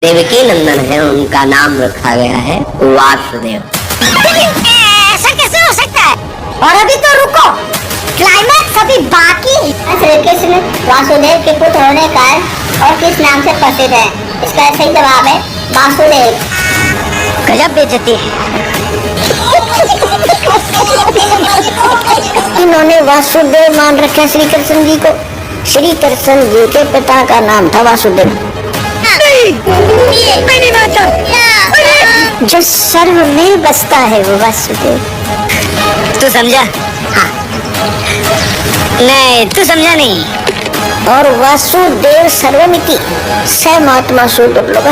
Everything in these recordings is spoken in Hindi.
देवकी नंदन है, उनका नाम रखा गया है वासुदेव। ऐसा कैसे हो सकता है? और अभी तो रुको, क्लाइमैक्स अभी बाकी है। श्री कृष्ण वासुदेव के पुत्र होने का और किस नाम से प्रसिद्ध है? इसका सही जवाब है वासुदेव। गजब बेइज्जती है। इन्होंने वासुदेव मान रखा श्री कृष्ण जी को। श्री कृष्ण जी के पिता का नाम था वासुदेव। जो सर्व में बसता है वो वासुदेव। तू समझा? हाँ। नहीं, तू समझा नहीं। और वासुदेव सर्वमिति स महात्मा सुदुर्लभ।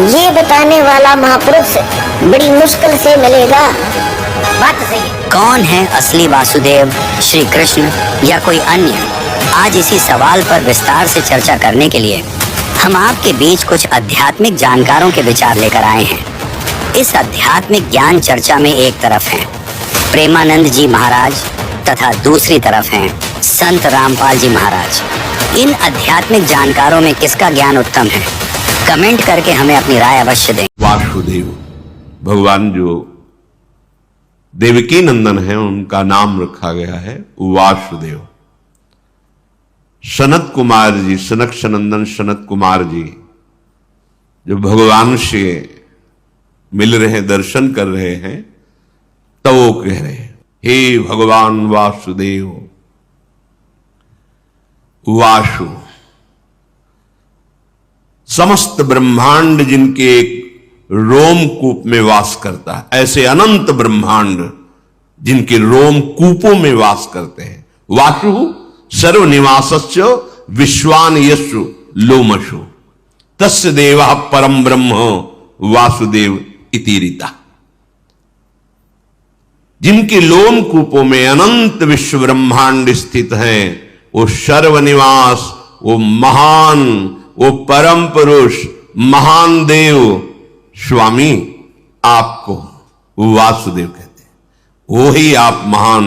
ये बताने वाला महापुरुष बड़ी मुश्किल से मिलेगा। बात सही है। कौन है असली वासुदेव, श्री कृष्ण या कोई अन्य? आज इसी सवाल पर विस्तार से चर्चा करने के लिए हम आपके बीच कुछ आध्यात्मिक जानकारों के विचार लेकर आए हैं। इस आध्यात्मिक ज्ञान चर्चा में एक तरफ हैं प्रेमानंद जी महाराज तथा दूसरी तरफ हैं संत रामपाल जी महाराज। इन आध्यात्मिक जानकारों में किसका ज्ञान उत्तम है? कमेंट करके हमें अपनी राय अवश्य दें। वासुदेव भगवान जो देवकी नंदन है, उनका नाम रखा गया है वासुदेव। सनत कुमार जी, सनक सनंदन सनत कुमार जी जो भगवान से मिल रहे, दर्शन कर रहे हैं, तो वो कह रहे हैं, हे भगवान वासुदेव। वासु समस्त ब्रह्मांड जिनके एक रोमकूप में वास करता है, ऐसे अनंत ब्रह्मांड जिनके रोमकूपों में वास करते हैं। वासु सर्वनिवासस्य विश्वानयस्सु लोमशु तस्य देवः परम ब्रह्म वासुदेव इति रीता। जिनके लोमकूपों में अनंत विश्व ब्रह्मांड स्थित हैं, वो सर्वनिवास, वो महान, वो परम पुरुष, महान देव स्वामी आपको वासुदेव कहते हैं। वही आप महान,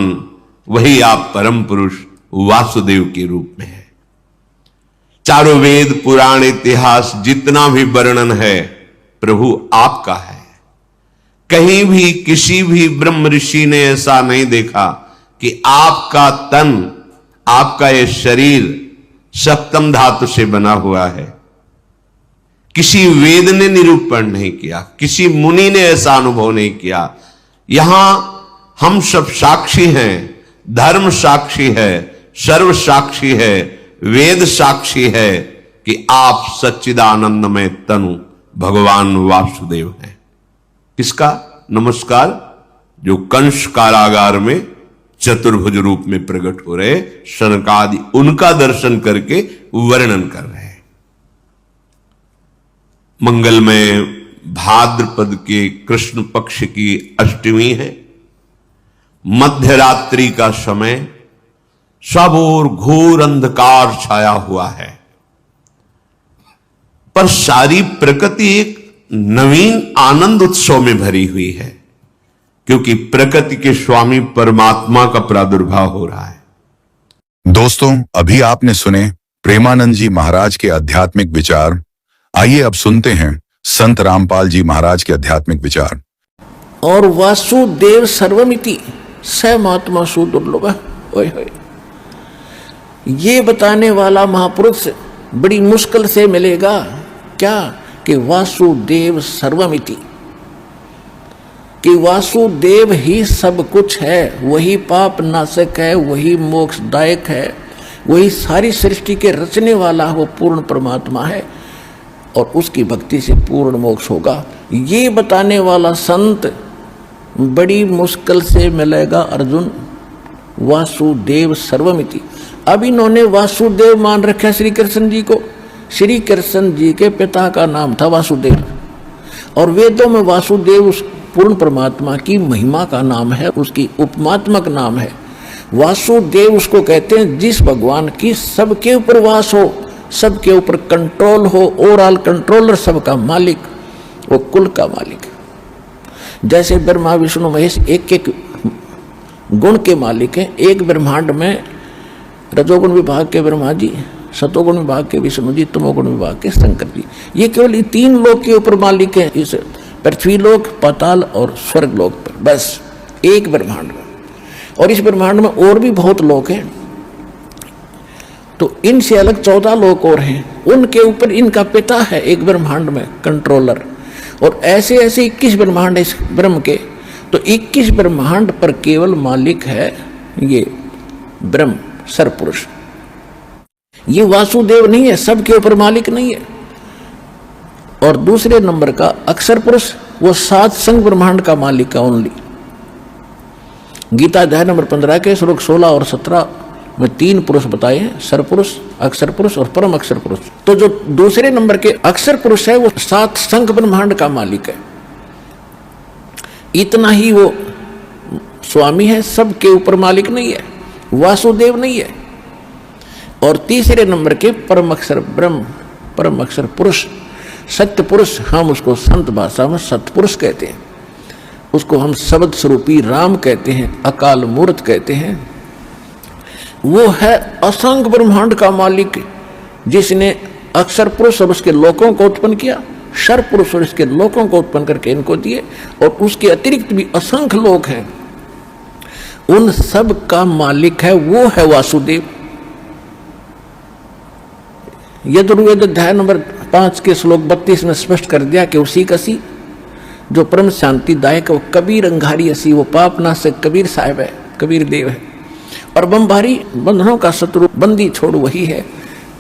वही आप परम पुरुष वासुदेव के रूप में है। चारों वेद पुराण इतिहास जितना भी वर्णन है प्रभु आपका है। कहीं भी किसी भी ब्रह्म ऋषि ने ऐसा नहीं देखा कि आपका तन, आपका ये शरीर सप्तम धातु से बना हुआ है। किसी वेद ने निरूपण नहीं किया, किसी मुनि ने ऐसा अनुभव नहीं किया। यहां हम सब साक्षी हैं, धर्म साक्षी है, सर्व साक्षी है, वेद साक्षी है कि आप सच्चिदानंदमय तनु भगवान वासुदेव हैं। किसका नमस्कार? जो कंस कारागार में चतुर्भुज रूप में प्रकट हो रहे शनकादि, उनका दर्शन करके वर्णन कर रहे हैं। मंगलमय भाद्रपद के कृष्ण पक्ष की अष्टमी है। मध्य रात्रि का समय, सब ओर घोर अंधकार छाया हुआ है, पर सारी प्रकृति एक नवीन आनंद उत्सव में भरी हुई है, क्योंकि प्रकृति के स्वामी परमात्मा का प्रादुर्भाव हो रहा है। दोस्तों, अभी आपने सुने प्रेमानंद जी महाराज के आध्यात्मिक विचार। आइए अब सुनते हैं संत रामपाल जी महाराज के आध्यात्मिक विचार। और वासुदेव सर्वमिति स महात्मा सुदुर्लभ। ये बताने वाला महापुरुष बड़ी मुश्किल से मिलेगा। क्या? कि वासुदेव सर्वमिति, कि वासुदेव ही सब कुछ है, वही पाप नाशक है, वही मोक्षदायक है, वही सारी सृष्टि के रचने वाला वो पूर्ण परमात्मा है और उसकी भक्ति से पूर्ण मोक्ष होगा। ये बताने वाला संत बड़ी मुश्किल से मिलेगा अर्जुन। वासुदेव सर्वमिति। अब इन्होंने वासुदेव मान रखा श्री कृष्ण जी को। श्री कृष्ण जी के पिता का नाम था वासुदेव, और वेदों में वासुदेव उस पूर्ण परमात्मा की महिमा का नाम है, उसकी उपमात्मक नाम है। वासुदेव उसको कहते हैं जिस भगवान की सबके ऊपर वास हो, सबके ऊपर कंट्रोल हो, ओवरऑल कंट्रोलर, सबका मालिक, वो कुल का मालिक। जैसे ब्रह्मा विष्णु महेश एक एक गुण के मालिक हैं। एक ब्रह्मांड में रजोगुण विभाग के ब्रह्मा जी सतोगुण विभाग के विष्णु जी, तमोगुण विभाग के शंकर जी। ये केवल ये 3 लोक के ऊपर मालिक हैं, इस पृथ्वी लोक, पाताल और स्वर्ग लोक पर, बस एक ब्रह्मांड में। और इस ब्रह्मांड में और भी बहुत लोक हैं, तो इनसे अलग 14 लोक और हैं, उनके ऊपर इनका पिता है एक ब्रह्मांड में कंट्रोलर। और ऐसे ऐसे 21 ब्रह्मांड है इस ब्रह्म के, तो 21 ब्रह्मांड पर केवल मालिक है ये ब्रह्म सरपुरुष। ये वासुदेव नहीं है, सबके ऊपर मालिक नहीं है। और दूसरे नंबर का अक्षर पुरुष, वो 7 संग ब्रह्मांड का मालिक है ओनली। गीता अध्याय नंबर 15 के श्लोक 16 और 17 में 3 पुरुष बताए हैं, सरपुरुष, अक्षर पुरुष और परम अक्षर पुरुष। तो जो दूसरे नंबर के अक्षर पुरुष है वो 7 संग ब्रह्मांड का मालिक है, इतना ही वो स्वामी है, सबके ऊपर मालिक नहीं है, वासुदेव नहीं है। और तीसरे नंबर के परम अक्षर ब्रह्म, परम अक्षर पुरुष, सत्य पुरुष, हम उसको संत भाषा में सतपुरुष कहते हैं, उसको हम शब्द स्वरूपी राम कहते हैं, अकाल मूर्त कहते हैं। वो है असंख्य ब्रह्मांड का मालिक, जिसने अक्षर पुरुष और उसके लोकों को उत्पन्न किया, शर पुरुष और इसके लोकों को उत्पन्न करके इनको दिए, और उसके अतिरिक्त भी असंख्य लोक हैं, उन सब का मालिक है, वो है वासुदेव। यजुर्वेद अध्याय नंबर 5 के श्लोक 32 में स्पष्ट कर दिया कि उसी कसी जो परम शांतिदायक, वो कबीर अंगारी असी, वो पाप नाशक कबीर साहब है, कबीर देव है। और बंबारी बंधनों का शत्रु बंदी छोड़ वही है,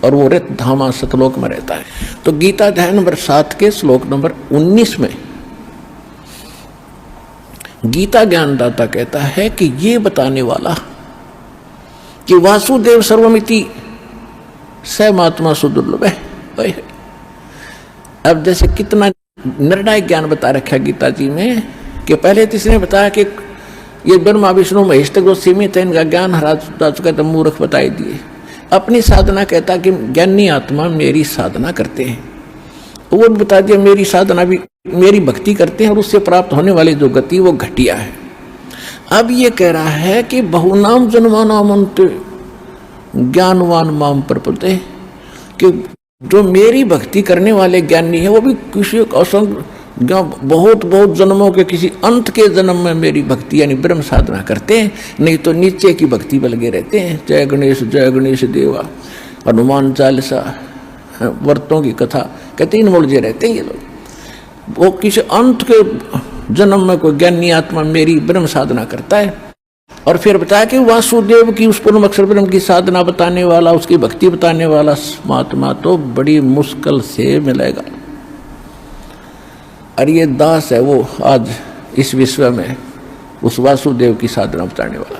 और वो रित धामा सतलोक में रहता है। तो गीता अध्याय नंबर 7 के श्लोक नंबर 19 में गीता ज्ञानदाता कहता है कि ये बताने वाला कि वासुदेव सर्वमिति सहमात्मा सुदुर्लभ है। अब जैसे कितना निर्णायक ज्ञान बता रखा है गीता जी में, कि पहले तीसरे बताया कि ये ब्रह्मा विष्णु महेश तक जो सीमित है, इनका ज्ञान हरा चुका, तो मूर्ख बताई दिए। अपनी साधना कहता कि ज्ञानी आत्मा मेरी साधना करते हैं, वो भी बता दिया मेरी साधना भी, मेरी भक्ति करते हैं, और उससे प्राप्त होने वाली जो गति वो घटिया है। अब ये कह रहा है कि बहुनाम जन्मानामंत ज्ञानवान माम प्रपते, कि जो मेरी भक्ति करने वाले ज्ञानी है, वो भी किसी असंख्य बहुत बहुत जन्मों के किसी अंत के जन्म में मेरी भक्ति यानी ब्रह्म साधना करते हैं, नहीं तो नीचे की भक्ति में लगे रहते हैं। जय गणेश देवा, हनुमान चालीसा, व्रतों की कथा कहते हैं, मुलझे रहते हैं ये लोग। वो किसी अंत के जन्म में कोई ज्ञानी आत्मा मेरी ब्रह्म साधना करता है। और फिर बताया कि वासुदेव की उस पूर्ण अक्षर ब्रह्म की साधना बताने वाला, उसकी भक्ति बताने वाला महात्मा तो बड़ी मुश्किल से मिलेगा। और ये दास है वो आज इस विश्व में उस वासुदेव की साधना बताने वाला।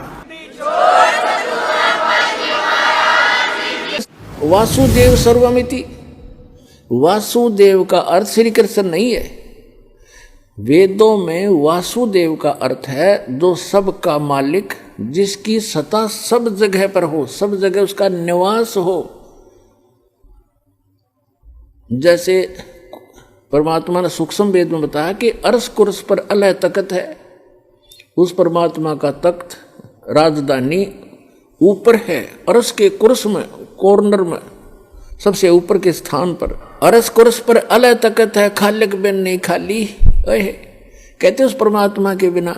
वासुदेव सर्वमिति, वासुदेव का अर्थ श्री कृष्ण नहीं है। वेदों में वासुदेव का अर्थ है जो सब का मालिक, जिसकी सत्ता सब जगह पर हो, सब जगह उसका निवास हो। जैसे परमात्मा ने सूक्ष्म वेद में बताया कि अर्श कुर्स पर अलह तख्त है, उस परमात्मा का तख्त राजधानी ऊपर है, अर्श के कुर्स में, कॉर्नर में, सबसे ऊपर के स्थान पर। अर्श कुर्स पर अलह तख्त है, खालिक बिन नहीं खाली कहते उस परमात्मा के बिना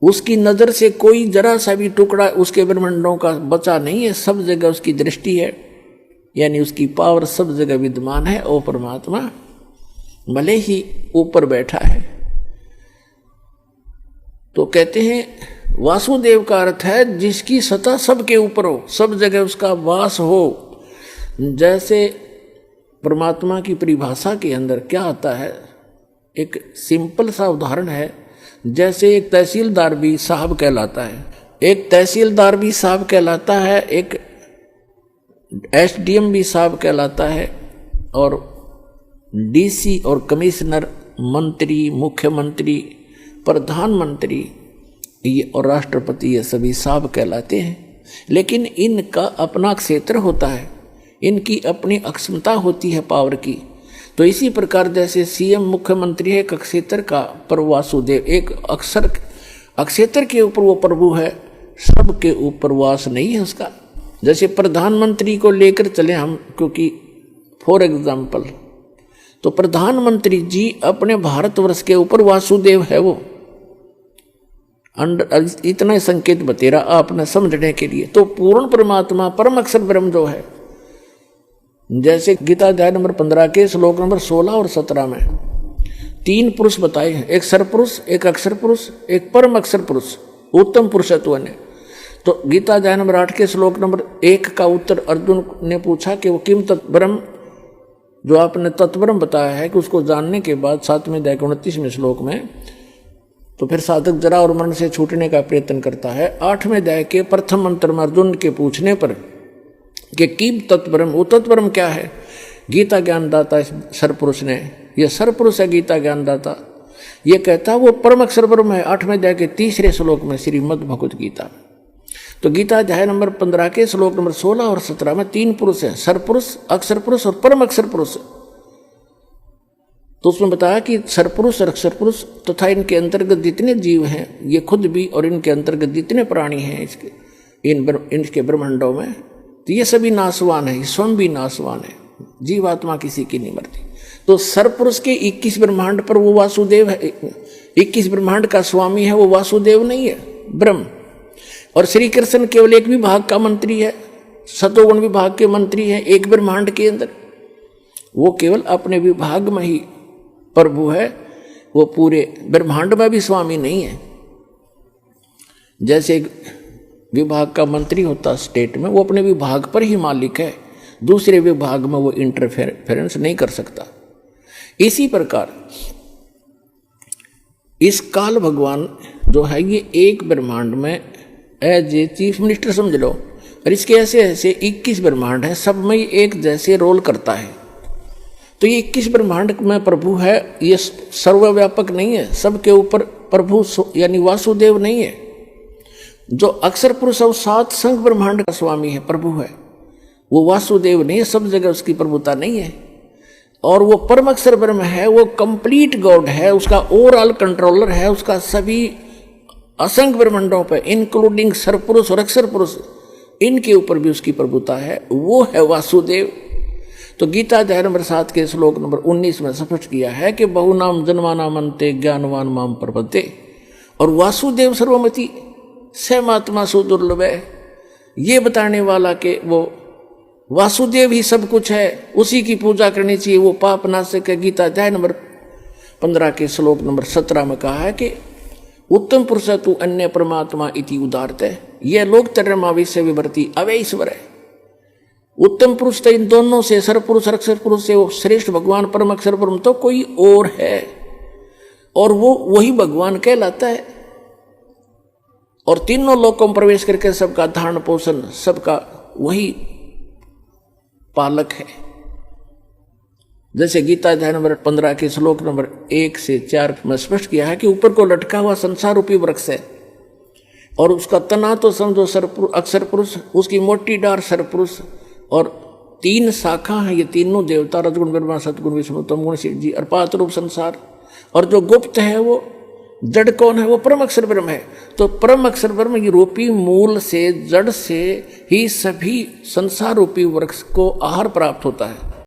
उसकी नजर से कोई जरा सा भी टुकड़ा उसके ब्रह्मांडों का बचा नहीं है, सब जगह उसकी दृष्टि है, यानी उसकी पावर सब जगह विद्यमान है। और परमात्मा भले ही ऊपर बैठा है। तो कहते हैं वासुदेव का अर्थ है जिसकी सत्ता सबके ऊपर हो, सब जगह उसका वास हो। जैसे परमात्मा की परिभाषा के अंदर क्या आता है, एक सिंपल सा उदाहरण है। जैसे एक तहसीलदार भी साहब कहलाता है, एक तहसीलदार भी साहब कहलाता है, एक एसडीएम भी साहब कहलाता है, और डीसी और कमिश्नर, मंत्री, मुख्यमंत्री, प्रधानमंत्री ये और राष्ट्रपति ये सभी साहब कहलाते हैं। लेकिन इनका अपना क्षेत्र होता है, इनकी अपनी अक्षमता होती है पावर की। तो इसी प्रकार जैसे सीएम मुख्यमंत्री है एक क्षेत्र का, पर वासुदेव एक अक्षेत्र के ऊपर वो प्रभु है, सबके ऊपर वास नहीं है उसका। जैसे प्रधानमंत्री को लेकर चले हम, क्योंकि फॉर एग्जाम्पल, तो प्रधानमंत्री जी अपने भारतवर्ष के ऊपर वासुदेव है वो, इतना ही संकेत बतेरा आपने समझने के लिए। तो पूर्ण परमात्मा परम अक्षर ब्रह्म जो है, जैसे गीता अध्याय नंबर 15 के श्लोक नंबर 16 और 17 में 3 पुरुष बताए हैं, एक सरपुरुष, एक अक्षर पुरुष, एक परम अक्षर पुरुष, उत्तम पुरुषत्व ने। तो गीता अध्याय नंबर 8 के श्लोक नंबर 1 का उत्तर अर्जुन ने पूछा कि वो किम तत्ब्रह्म, जो आपने तत्ब्रह्म बताया है कि उसको जानने के बाद 7वें अध्याय के 29वें श्लोक में, तो फिर साधक जरा और मरण से छूटने का प्रयत्न करता है। 8वें अध्याय के प्रथम मंत्र में अर्जुन के पूछने पर कि किम तत्ब्रह्म, वो तत्ब्रह्म क्या है, गीता ज्ञानदाता इस सरपुरुष ने, यह सरपुरुष है गीता ज्ञानदाता, ये कहता वो परम अक्षर ब्रह्म है। 8वें अध्याय के 3रे श्लोक में श्रीमद् भगवत गीता। तो गीता अध्याय नंबर 15 के श्लोक नंबर 16 और 17 में 3 पुरुष हैं, सरपुरुष, अक्षर पुरुष और परम अक्षर पुरुष। तो उसमें बताया कि सरपुरुष और अक्षर पुरुष तथा इनके अंतर्गत जितने जीव हैं, ये खुद भी और इनके अंतर्गत जितने प्राणी हैं इनके ब्रह्मांडों में, तो ये सभी नाशवान है, स्वयं भी नाशवान है, जीवात्मा किसी की नहीं मरती। तो सरपुरुष के 21 ब्रह्मांड पर वो वासुदेव है, 21 ब्रह्मांड का स्वामी है, वो वासुदेव नहीं है, ब्रह्म। और श्री कृष्ण केवल एक विभाग का मंत्री है, सतोगुण विभाग के मंत्री है एक ब्रह्मांड के अंदर, वो केवल अपने विभाग में ही प्रभु है, वो पूरे ब्रह्मांड में भी स्वामी नहीं है। जैसे विभाग का मंत्री होता स्टेट में, वो अपने विभाग पर ही मालिक है, दूसरे विभाग में वो इंटरफेरेंस नहीं कर सकता। इसी प्रकार इस काल भगवान जो है ये एक ब्रह्मांड में एज ए चीफ मिनिस्टर समझ लो, और इसके ऐसे ऐसे 21 ब्रह्मांड हैं, सब में एक जैसे रोल करता है। तो ये 21 ब्रह्मांड में प्रभु है, ये सर्वव्यापक नहीं है, सबके ऊपर प्रभु यानी वासुदेव नहीं है। जो अक्षर पुरुष और 7 संघ ब्रह्मांड का स्वामी है, प्रभु है, वो वासुदेव नहीं है, सब जगह उसकी प्रभुता नहीं है। और वो परम अक्षर ब्रह्म है, वो कंप्लीट गॉड है, उसका ओवरऑल कंट्रोलर है, उसका सभी असंख्य ब्रह्मांडों पर इंक्लूडिंग सरपुरुष और अक्षर पुरुष, इनके ऊपर भी उसकी प्रभुता है, वो है वासुदेव। तो गीता अध्याय नंबर 7 के श्लोक नंबर 19 में स्पष्ट किया है कि बहुनाम जन्मानाम अन्ते ज्ञानवान माम प्रपद्ये, और वासुदेव सर्वमति सहमात्मा सुदुर्लभ है, ये बताने वाला कि वो वासुदेव ही सब कुछ है, उसी की पूजा करनी चाहिए, वो पाप नाशक है। गीता अध्याय नंबर 15 के श्लोक नंबर 17 में कहा है कि उत्तम पुरुष तु अन्य परमात्मा इति उदारते, यह लोक तरमाविश्य विवर्ती अवय ईश्वर है। उत्तम पुरुष तो इन दोनों से, सरपुरुष और अक्षर पुरुष से, वो श्रेष्ठ भगवान परम अक्षर ब्रह्म तो कोई और है, और वो वही भगवान कहलाता है। और तीनों लोकों में प्रवेश करके सबका धारण पोषण, सबका वही पालक है। जैसे गीता अध्याय नंबर 15 के श्लोक नंबर 1 से 4 में स्पष्ट किया है कि ऊपर को लटका हुआ संसार रूपी वृक्ष है, और उसका तना तो समझो अक्षर पुरुष, उसकी मोटी डार सरपुरुष, और 3 शाखा है, ये तीनों देवता रजगुण ब्रह्मा सतगुण विष्णु तमगुण शिव जी, और 5 रूप संसार। और जो गुप्त है वो जड़ कौन है, वो परम अक्षर ब्रह्म है। तो परम अक्षर ब्रह्म की रूपी मूल से, जड़ से ही सभी संसार रूपी वृक्ष को आहार प्राप्त होता है।